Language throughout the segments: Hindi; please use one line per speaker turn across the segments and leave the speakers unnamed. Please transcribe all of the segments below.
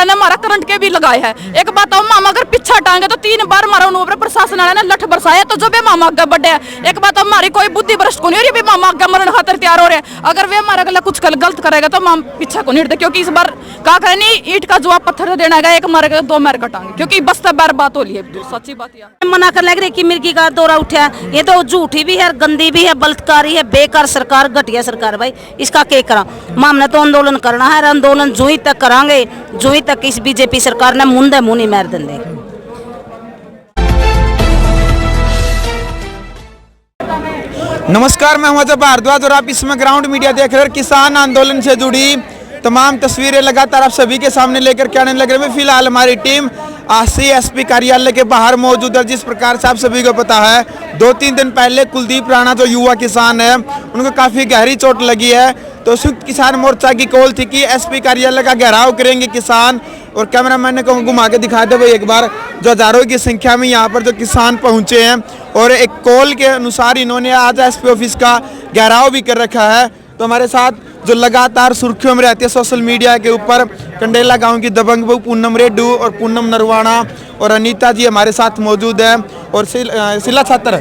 वाले ने हमारा करंट के भी लगाए है। एक बात हो मामा अगर पीछे हटाएंगे तो 3 बार हमारा ऊपर प्रशासन वाले ने लठ बरसाया, तो जो भी मामा आगे बढ़े है। एक बात हमारी कोई बुद्धि भ्रष्ट को नहीं हो रही, मामा आगे मरण खातर तैयार हो रहे हैं। अगर वे हमारा गला कुछ गलत करेगा तो माम पीछे को नहीं हटते, क्योंकि इस बार का करे नहीं ईंट का जवाब पत्थर देना है, एक मारेगा 2 मार कटाएंगे, क्योंकि बस्ता बार बात हो रही है। सच्ची बात है,
मना कर लग रही कि मिर्गी का दौरा उठा, ये तो झूठी भी है, गंदी भी है, बलात्कारी है, बेकार सरकार, घटिया सरकार। भाई इसका क्या करा, हमने तो आंदोलन करना है, आंदोलन जो ही तक करांगे जो ही तक इस बीजेपी सरकार ने मुंडे मुंह नहीं मार देंगे।
नमस्कार, मैं हूं अजय भारद्वाज और आप इसमें ग्राउंड मीडिया देख रहे हैं। किसान आंदोलन से जुड़ी तमाम तस्वीरें लगातार आप सभी के सामने लेकर के आने लग रहे हैं। फिलहाल हमारी टीम CSP कार्यालय के बाहर मौजूद है। जिस प्रकार से आप सभी को पता है, 2-3 दिन पहले कुलदीप राणा जो युवा किसान है उनको काफ़ी गहरी चोट लगी है, तो संयुक्त किसान मोर्चा की कॉल थी कि SP कार्यालय का घेराव करेंगे किसान। और कैमरामैन को घुमा के दिखा दे भाई एक बार, जो हजारों की संख्या में यहाँ पर जो किसान पहुँचे हैं, और एक कॉल के अनुसार इन्होंने आज SP ऑफिस का घेराव भी कर रखा है। तो हमारे साथ जो लगातार सुर्खियों में रहती है सोशल मीडिया के ऊपर, कंडेला गांव की दबंग बहू पूनम रेड्डू और पूनम नरवाणा और अनीता जी हमारे साथ मौजूद है, और शिला छात्र।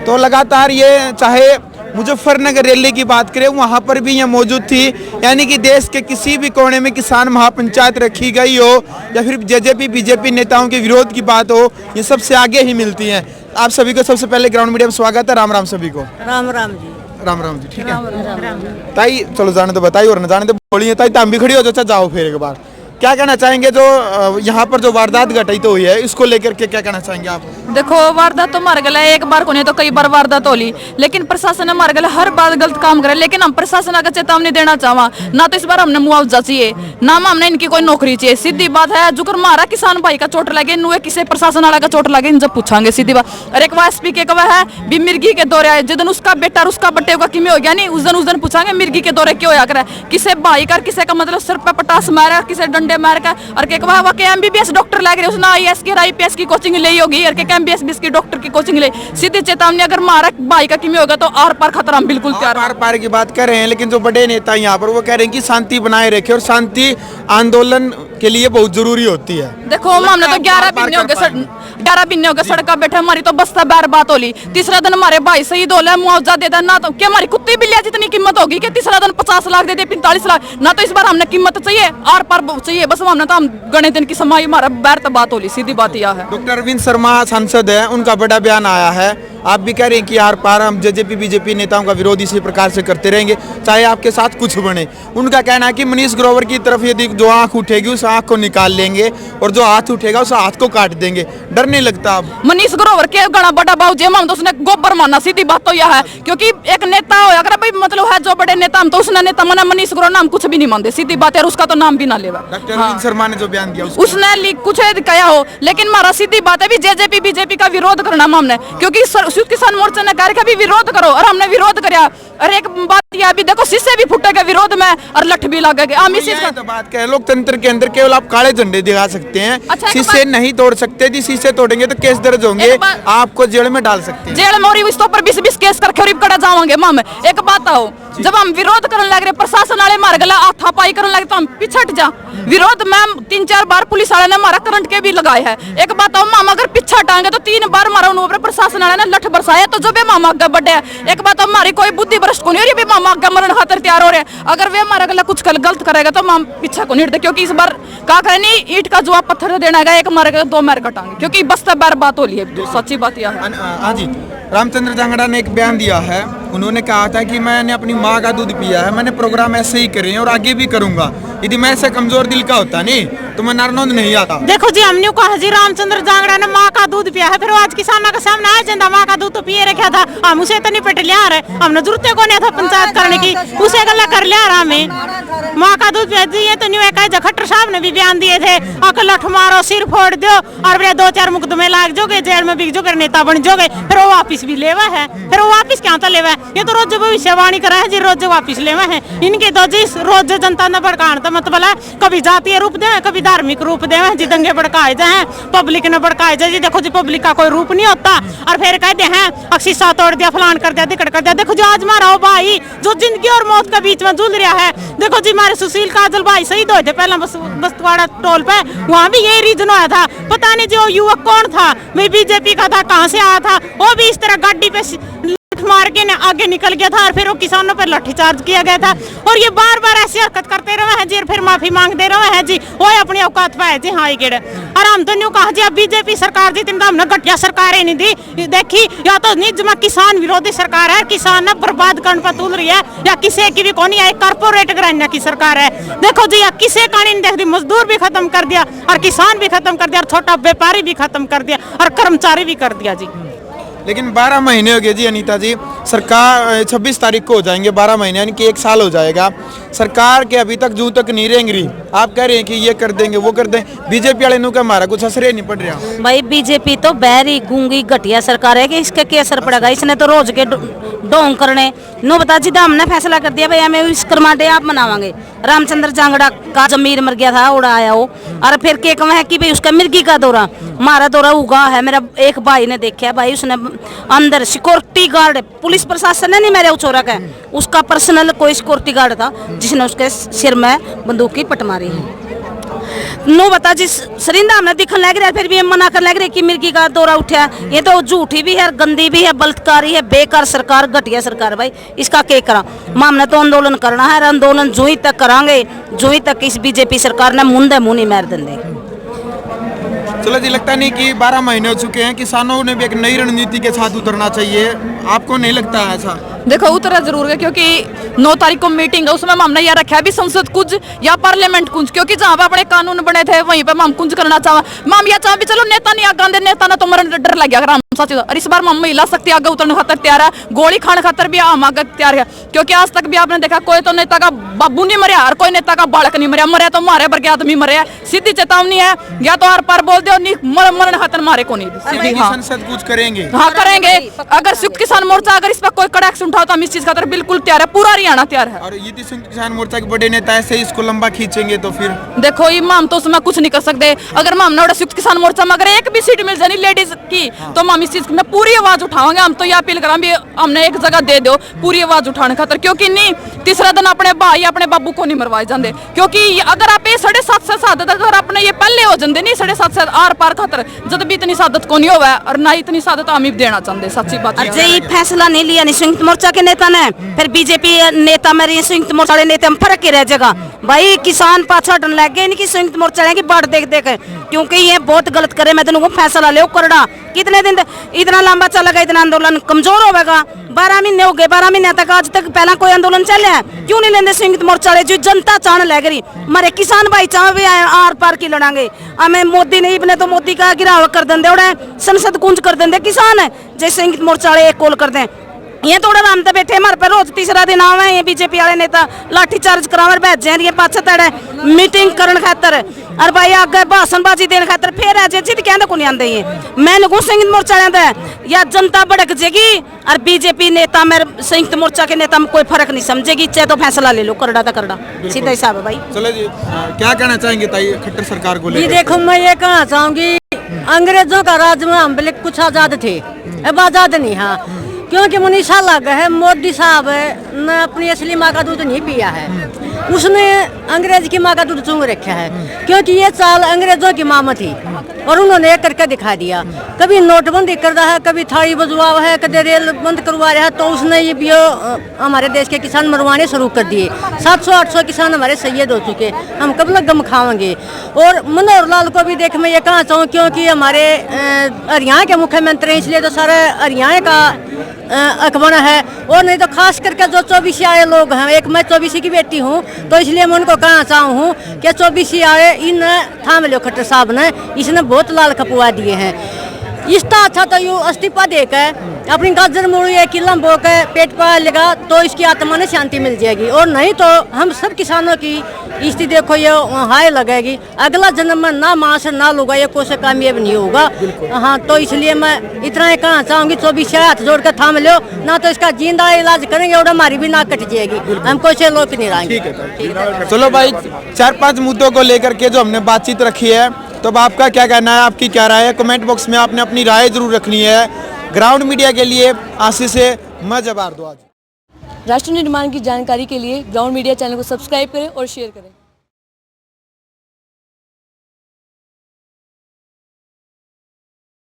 तो लगातार ये चाहे मुजफ्फरनगर रैली की बात करें, वहाँ पर भी ये मौजूद थी। यानी कि देश के किसी भी कोने में किसान महापंचायत रखी गई हो या फिर JJP BJP नेताओं के विरोध की बात हो, ये सबसे आगे ही मिलती हैं। आप सभी को सबसे पहले ग्राउंड मीडिया में स्वागत है। राम राम सभी को।
राम राम जी।
राम राम जी। ठीक है ताई, चलो जाने तो बताइए और न जाने तो बोलिए। ताई ताम भी खड़ी हो जाओ, जाओ फिर एक बार क्या कहना चाहेंगे जो यहाँ पर जो वारदात घटी तो हुई है, इसको लेकर के क्या कहना चाहेंगे आप?
देखो वारदात तो मार गया एक बार को नहीं तो कई बार वारदात होली, लेकिन प्रशासन ने मार गया हर बार गलत काम करे। लेकिन हम प्रशासन का चेतावनी देना चाहवा, ना तो इस बार हमने मुआवजा चाहिए, ना हमने इनकी कोई नौकरी चाहिए। सीधी बात है, जुकर मारा किसान भाई का चोट लगे, नुए किसी प्रशासन वाला का चोट लगे, इन जब पूछांगे सीधी बात। और एक SP के कवा है भी मिर्गी के दौरे आए, जिस दिन उसका बेटा और उसका बट्टे का किमे हो गया नहीं, उस दिन पूछांगे मिर्गी के दौरे क्यों होया करे। किसे भाई कर किसे का मतलब सर पे पटास मारा, किसे डंडे मार का, और के MBBS डॉक्टर लग रहे, उसने IAS की IPS की कोचिंग ली होगी, और के MBBS की डॉक्टर की कोचिंग ले। सीधी चेतावनी, अगर मारा भाई का किमी होगा तो आर पार खतरा हम बिल्कुल तैयार।
आर पार की बात कर रहे हैं, लेकिन जो बड़े नेता यहाँ पर वो कह रहे हैं कि शांति बनाए रखे, और शांति आंदोलन के लिए बहुत जरूरी होती है।
देखो हमने तो 11 महीने हो गए सड़क बैठे, हमारी तो बस्ता बार बात होली। तीसरा दिन हमारे भाई शहीद हो गए, मुआवजा दे देना तो क्या हमारी कुत्ती बिल्लिया जितनी कीमत होगी कि तीसरा दिन 50 लाख दे दे, 45 लाख ना। तो इस बार हमने कीमत चाहिए, आर पार चाहिए, बस हमने तो हम गणे दिन की समाई हमारा बैर तो बात होली। सीधी बात यह है।
डॉक्टर अरविंद शर्मा सांसद है, उनका बड़ा बयान आया है। आप भी कह रहे हैं कि आर पार हम JJP BJP नेताओं का विरोध इसी प्रकार से करते रहेंगे, चाहे आपके साथ कुछ बने। उनका कहना है कि मनीष ग्रोवर की तरफ यदि जो आंख उठेगी उस आंख को निकाल लेंगे, और जो हाथ उठेगा उस हाथ को काट देंगे। डर नहीं लगता अब?
मनीष ग्रोवर के गणा बड़ा बाबू जी हम तो उसने गोबर माना। सीधी बात तो यह है, क्योंकि एक नेता हो अगर भाई मतलब है जो बड़े नेता हम तो उसने नेता मना, मनीष ग्रोवर नाम कुछ भी नहीं मानते। सीधी बात है, उसका तो नाम भी ना लेवा।
डॉक्टर अरविंद शर्मा ने जो बयान दिया
उसने कुछ कहा हो, लेकिन हमारा सीधी बात है भी JJP BJP का विरोध करना हमने, क्योंकि संयुक्त किसान मोर्चा ने कहा कि विरोध करो, और हमने विरोध किया। और एक बात यह भी देखो, शीशे भी फूटेगा विरोध में और लठ भी लगेगा। हम इसी
तो बात कह, लोकतंत्र के अंदर केवल आप काले झंडे दिखा सकते हैं,
अच्छा,
शीशे नहीं तोड़ सकते। जी शीशे तोड़ेंगे तो केस दर्ज होंगे, आपको जेल में डाल सकते हैं।
जेल में इस ऊपर 20 केस करके कड़ा जावांगे माम। एक बात आओ, जब हम विरोध करने लग रहे, प्रशासन वाले मार गला हाथापाई करने लगे तो हम पिछट जा। विरोध में 3-4 बार पुलिस वाले ने हमारा करंट के भी लगाए हैं। एक बात आओ मामा अगर पीछे हटाएंगे तो 3 बार हमारा ऊपर प्रशासन वाले ने लठ बरसाया, तो जो भी मामा आगे बढ़े है। एक बात हमारी कोई बुद्धि भ्रष्ट को नहीं हो रही, मामा आगे मरण खातर तैयार हो रहे हैं। अगर वे हमारा गला कुछ गलत करेगा तो हम पीछे को नहीं हटते, क्योंकि इस बार का करे नहीं ईंट का जवाब पत्थर देना है, एक मारेगा 2 मार कटाएंगे, क्योंकि बस्ता बार बात हो रही है। सच्ची बात यह है।
हाँ जी, रामचंद्र जांगड़ा ने एक बयान दिया है। उन्होंने कहा था कि मैंने अपनी माँ का दूध पिया है, मैंने प्रोग्राम ऐसे ही करे हैं और आगे भी करूंगा। यदि मैं ऐसे कमजोर दिल का होता नहीं तो मैं नारनौंद नहीं आता।
देखो जी, हमने कहा जी रामचंद्र जांगड़ा ने माँ का दूध पिया है, फिर आज किसानों के सामने आ जाता माँ का दूध तो पिए रखा था, हम उसे तो नहीं पट लिया रहे, हमने जरूरत को नहीं था पंचायत करने की, उसे गला कर लिया रहा हमें। माँ का दूध पिया ये तो नहीं है। खट्टर साहब ने भी बयान दिए थे, अकल लठ मारो, सिर फोड़ दो और 2-4 मुकदमे लाग जोगे, जेल में बिक जोगे, नेता बन जोगे। फिर वो वापिस भी लेवा है, फिर वो वापिस क्या था लेवा है। ये तो रोज भविष्यवाणी करा है जी, रोज वापिस लेवा है। इनके तो जी रोज जनता ने भड़काने का मतलब है, कभी जातीय रूप दे, कभी धार्मिक रूप दे जी, दंगे भड़काए जाए, पब्लिक ने भड़काए जाए जी। देखो जी, पब्लिक का कोई रूप नहीं होता, और फिर कहते हैं शीशा तोड़ दिया, फलान कर दिया, दिक्कत कर दिया। देखो जो आज मारा हो भाई, जो जिंदगी और मौत के बीच में जूझ रहा है, देखो जी हमारे सुशील काजल भाई शहीद हुए थे पहला बस्तवाड़ा टोल पे, वहाँ भी यही रीजन हुआ था। पता नहीं जो युवक कौन था, मैं बीजेपी का था, कहाँ से आया था, वो भी इस तरह गाड़ी पे मार के आगे निकल गया था और फिर वो किसानों पर लाठीचार्ज किया गया था। और ये बार बार ऐसी हरकत करते रहे हैं जी, और फिर माफी मांगते रहे हैं जी, वो अपनी औकात पाए जी। हाँ ये और हम तो न्यू कहा जी अब बीजेपी सरकार जी तीन हमने घटिया सरकारें नहीं दी देखी, या तो निज में किसान विरोधी सरकार है, किसान ने बर्बाद करने पर तुल रही है, या किसी की भी कौन है, कारपोरेट घराना की सरकार है। देखो जी किसी का नहीं देख दी, मजदूर भी खत्म कर दिया और किसान भी खत्म कर दिया और छोटा व्यापारी भी खत्म कर दिया और कर्मचारी भी कर दिया जी।
लेकिन 12 महीने हो गए जी अनीता जी, सरकार 26 तारीख को हो जाएंगे 12 महीने, यानी कि 1 साल हो जाएगा। सरकार के अभी तक जू तक नहीं रेंग रही, आप कह रहे हैं कि ये कर देंगे वो कर दें, बीजेपी वाले का हमारा कुछ असर नहीं पड़ रहा।
भाई बीजेपी तो बहरी गूंगी घटिया सरकार है कि इसका क्या असर पड़ेगा, इसने तो रोज के ढोंग करने नो बता जी। हमने फैसला कर दिया भाई हमें इस कर्माडे आप मनावांगे। रामचंद्र जांगड़ा का जमीर मर गया था, उड़ा आया वो, और फिर के कहा है कि भाई उसका मिर्गी का दौरा, हमारा दौरा हुआ है। मेरा एक भाई ने देखा भाई, उसने अंदर सिक्योरिटी गार्ड, पुलिस प्रशासन ने नहीं मेरे उचोरा का, उसका पर्सनल कोई सिक्योरिटी गार्ड था जिसने उसके सिर में बंदूक की पट मारी है। नो बता जी सरिंदा हमने दिखने लग रहा है, फिर भी हम मना कर लग रहे कि मिर्गी का दौरा उठा। ये तो झूठी भी है, गंदी भी है, बलात्कारी है, बेकार सरकार, घटिया सरकार। भाई इसका क्या करा, हमने तो आंदोलन करना है, आंदोलन जो ही तक करांगे जो ही तक इस बीजेपी सरकार ने मुंह नहीं मार देंगे।
चलो जी, लगता नहीं कि 12 महीने हो चुके हैं, किसानों ने भी एक नई रणनीति के साथ उतरना चाहिए, आपको नहीं लगता है ऐसा?
देखो उतरा जरूर है, क्योंकि 9 तारीख को मीटिंग है, उसमें हमने यह रखा है भी संसद कुंज या पार्लियामेंट कुंज, क्योंकि जहाँ पे अपने कानून बने थे वहीं पे हम कुंज करना चाहा। हम यह चाह भी चलो नेता नहीं आगे, नेता ने तो मरने डर लग गया साथी, और इस बार हम महिला शक्ति आगे उतरने खातर तैयार है, गोली खाने खातर भी हम आगे तैयार है। क्योंकि आज तक भी आपने देखा कोई तो नेता का बाबू नहीं मरिया और कोई नेता का बालक नहीं मरिया, मरे तो मारे पर आदमी मरे है। सीधी चेतावनी है, या तो आर पार बोल दो, मरने खातर मारे को नहीं।
संसद कुछ करेंगे,
हाँ करेंगे। अगर संयुक्त किसान मोर्चा अगर इस पर कोई कड़ा एक्शन उठाओ तो हम इस चीज खातर बिल्कुल तैयार है, पूरा हरियाणा तैयार है।
और यदि संयुक्त किसान मोर्चा के बड़े नेता ऐसे इसको लंबा खींचेंगे तो फिर
देखो ये हम तो उसमें कुछ नहीं कर सकते। अगर हम संयुक्त किसान मोर्चा में अगर एक भी सीट मिल जाए लेडीज की, तो हम इस चीज में पूरी आवाज उठाएंगे। हम तो ये अपील करा भी हमने एक जगह दे दो पूरी आवाज उठाने खातर, क्योंकि नहीं तीसरा दिन अपने भाई अपने बाबू को नहीं मरवाए जाते। क्योंकि अगर आप ये 7.5 से सादत अगर अपने ये पहले हो जाते नहीं 7.5 से आर पार खातर, जब भी इतनी सादत को नहीं होगा और ना इतनी सादत हम ही देना चाहते। सच्ची बात है,
ये फैसला नहीं लिया नहीं संयुक्त मोर्चा के नेता ने, फिर बीजेपी नेता मेरे संयुक्त मोर्चा वाले नेता में फर्क ही रह जाएगा। भाई किसान पाछा हटने लग गए, इनकी संयुक्त मोर्चा की बाट देख देख, क्योंकि ये बहुत गलत करे। मैं तेन फैसला ले करना, कितने दिन इतना लंबा चलेगा, इतना आंदोलन कमजोर होगा। 12 महीने हो गए, 12 महीने तक आज तक पहला कोई आंदोलन चले हैं, क्यों नहीं लेंगे संयुक्त मोर्चा वाले? जो जनता चाहने लग रही, हमारे किसान भाई चाह भी आर पार की लड़ांगे। हमें मोदी नहीं बने तो मोदी का गिराव कर देंगे, उड़े संसद कुंज कर देंगे किसान है, जैसे संयुक्त मोर्चा वाले एक कॉल कर दें। ये थोड़ा आराम से बैठे हमारे पर रोज तीसरा दिन आवे, ये बीजेपी वाले नेता लाठीचार्ज करावे भेजे ये पाछे तड़े मीटिंग करने खातर, और भाई आगे भाषणबाजी देने खातर फिर आ जाए जिद कहते को नहीं आते। ये मैं लगू संयुक्त मोर्चा या जनता भड़क जाएगी, और बीजेपी नेता मेरे संयुक्त मोर्चा के नेता में कोई फर्क नहीं समझेगी। चाहे तो फैसला ले लो, करड़ा था करड़ा, सीधा हिसाब है भाई।
चलो जी, क्या कहना चाहेंगे ताई खट्टर सरकार को लेकर?
देखो मैं ये कहना चाहूंगी, अंग्रेजों का राज में हम कुछ आजाद थे, अब आजाद नहीं। हाँ, क्योंकि मुनीसा लग है मोदी साहब ने अपनी असली माँ का दूध नहीं पिया है, उसने अंग्रेज की माँ का दूध चूंग रखा है। क्योंकि ये चाल अंग्रेजों की माँ में थी और उन्होंने एक करके दिखा दिया। कभी नोटबंदी कर रहा है, कभी थाली बजवा है, कभी रेल बंद करवा रहा है, तो उसने ये भी हमारे देश के किसान मरवाने शुरू कर दिए। 700-800 किसान हमारे शहीद हो चुके, हम कब तक गम खाएंगे। और मनोहर लाल को भी देख मैं ये कहना चाहूँ, क्योंकि हमारे हरियाणा के मुख्यमंत्री, इसलिए तो सारे हरियाणा का अखबार है। और नहीं तो खास करके जो 24 आए लोग हैं, एक मैं 24 की बेटी हूँ, तो इसलिए मैं उनको कहना चाहूँ कि 24 आए इन थाम लो खट्टर साहब ने, इसने बहुत लाल खपुआ दिए हैं। इसका अच्छा तो यूँ इस्तीफा देकर अपनी गाजर मूड़ी की लंबो के पेट पर लेगा तो इसकी आत्मा ने शांति मिल जाएगी। और नहीं तो हम सब किसानों की स्थिति देखो ये हाय लगेगी, अगला जन्म में ना मांस ना लूगा, ये कोई कामयाब नहीं होगा। हाँ, तो इसलिए मैं इतना ही कहना चाहूँगी, 24 हाथ जोड़ कर थाम लो, ना तो इसका जिंदा इलाज करेंगे और हमारी भी नाक कट जाएगी, हम कोई लोग नहीं रहेंगे।
चलो भाई, 4-5 मुद्दों को लेकर के जो हमने बातचीत रखी है, तो अब आपका क्या कहना है, आपकी क्या राय है? कमेंट बॉक्स में आपने अपनी राय जरूर रखनी है। ग्राउंड मीडिया के लिए आशीष से मैं जवाब दूँ आज।
राष्ट्र निर्माण की जानकारी के लिए ग्राउंड मीडिया चैनल को सब्सक्राइब करें और शेयर करें।